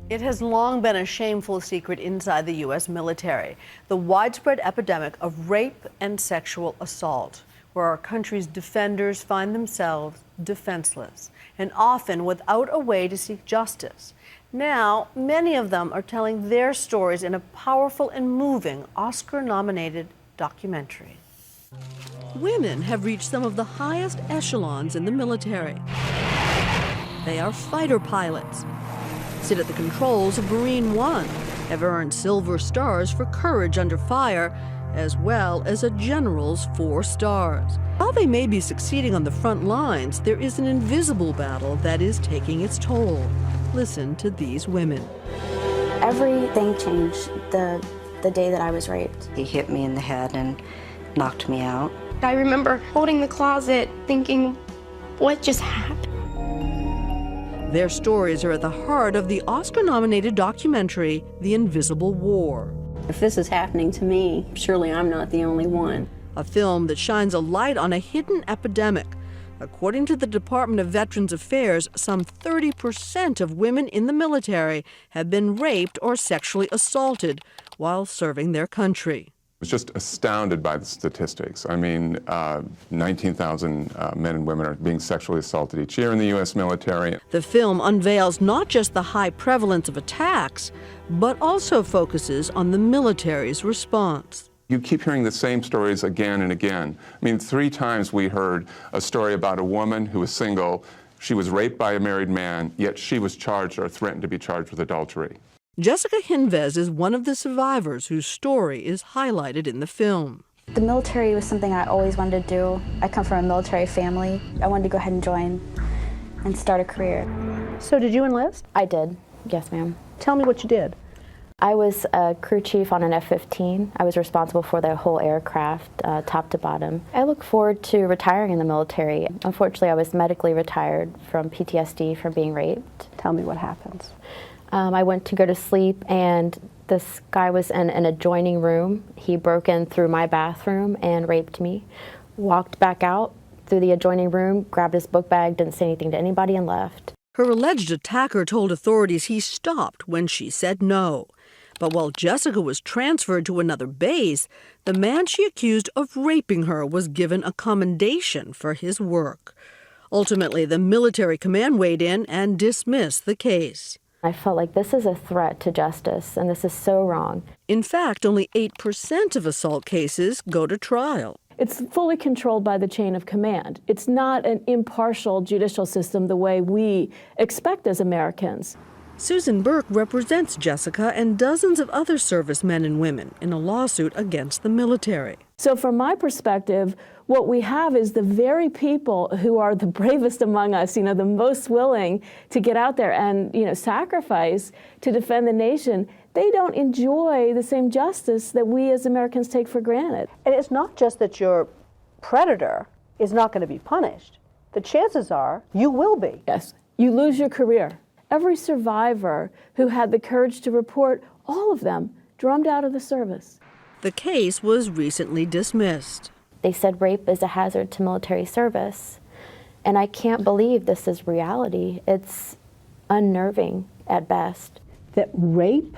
It has long been a shameful secret inside the U.S. military, the widespread epidemic of rape and sexual assault, where our country's defenders find themselves defenseless and often without a way to seek justice. Now, many of them are telling their stories in a powerful and moving Oscar-nominated documentary. Women have reached some of the highest echelons in the military. They are fighter pilots, sit at the controls of Marine One, have earned silver stars for courage under fire, as well as a general's 4 stars. While they may be succeeding on the front lines, there is an invisible battle that is taking its toll. Listen to these women. Everything changed the day that I was raped. He hit me in the head and knocked me out. I remember holding the closet thinking, what just happened? Their stories are at the heart of the Oscar-nominated documentary, The Invisible War. If this is happening to me, surely I'm not the only one. A film that shines a light on a hidden epidemic. According to the Department of Veterans Affairs, some 30% of women in the military have been raped or sexually assaulted while serving their country. I was just astounded by the statistics. I mean, 19,000 men and women are being sexually assaulted each year in the U.S. military. The film unveils not just the high prevalence of attacks, but also focuses on the military's response. You keep hearing the same stories again and again. I mean, 3 times we heard a story about a woman who was single. She was raped by a married man, yet she was charged or threatened to be charged with adultery. Jessica Hinvez is one of the survivors whose story is highlighted in the film. The military was something I always wanted to do. I come from a military family. I wanted to go ahead and join and start a career. So did you enlist? I did, yes ma'am. Tell me what you did. I was a crew chief on an F-15. I was responsible for the whole aircraft, top to bottom. I look forward to retiring in the military. Unfortunately, I was medically retired from PTSD from being raped. Tell me what happens. I went to go to sleep, and this guy was in an adjoining room. He broke in through my bathroom and raped me. Walked back out through the adjoining room, grabbed his book bag, didn't say anything to anybody, and left. Her alleged attacker told authorities he stopped when she said no. But while Jessica was transferred to another base, the man she accused of raping her was given a commendation for his work. Ultimately, the military command weighed in and dismissed the case. I felt like this is a threat to justice, and this is so wrong. In fact, only 8% of assault cases go to trial. It's fully controlled by the chain of command. It's not an impartial judicial system the way we expect as Americans. Susan Burke represents Jessica and dozens of other servicemen and women in a lawsuit against the military. So from my perspective, what we have is the very people who are the bravest among us, the most willing to get out there and, sacrifice to defend the nation. They don't enjoy the same justice that we as Americans take for granted. And it's not just that your predator is not going to be punished. The chances are you will be. Yes, you lose your career. Every survivor who had the courage to report, all of them drummed out of the service. The case was recently dismissed. They said rape is a hazard to military service, and I can't believe this is reality. It's unnerving at best. That rape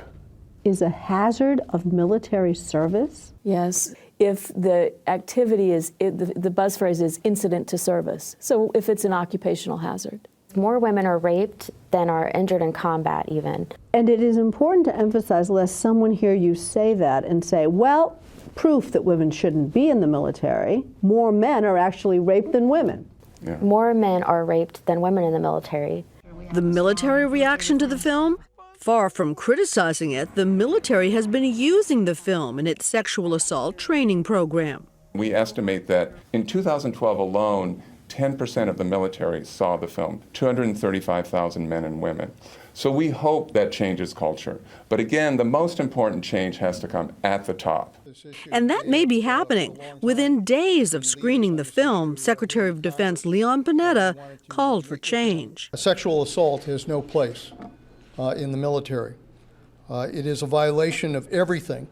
is a hazard of military service? Yes. If the activity is, the buzz phrase is incident to service. So if it's an occupational hazard. More women are raped than are injured in combat even. And it is important to emphasize, lest someone hear you say that and say, well, proof that women shouldn't be in the military, more men are actually raped than women. Yeah. More men are raped than women in the military. The military reaction to the film? Far from criticizing it, the military has been using the film in its sexual assault training program. We estimate that in 2012 alone, 10% of the military saw the film, 235,000 men and women. So we hope that changes culture. But again, the most important change has to come at the top. And that may be happening. Within days of screening the film, Secretary of Defense Leon Panetta called for change. Sexual assault has no place in the military. It is a violation of everything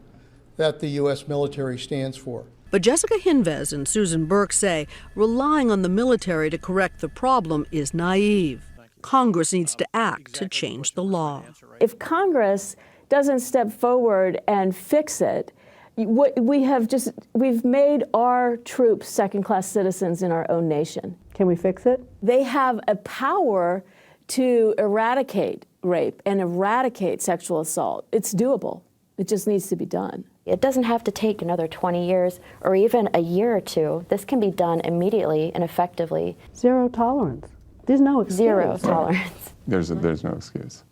that the U.S. military stands for. But Jessica Hinvez and Susan Burke say relying on the military to correct the problem is naive. Congress needs to act to change the law. If Congress doesn't step forward and fix it, we've made our troops second-class citizens in our own nation. Can we fix it? They have a power to eradicate rape and eradicate sexual assault. It's doable. It just needs to be done. It doesn't have to take another 20 years or even a year or two. This can be done immediately and effectively. Zero tolerance. There's no excuse. Zero tolerance. There's no excuse.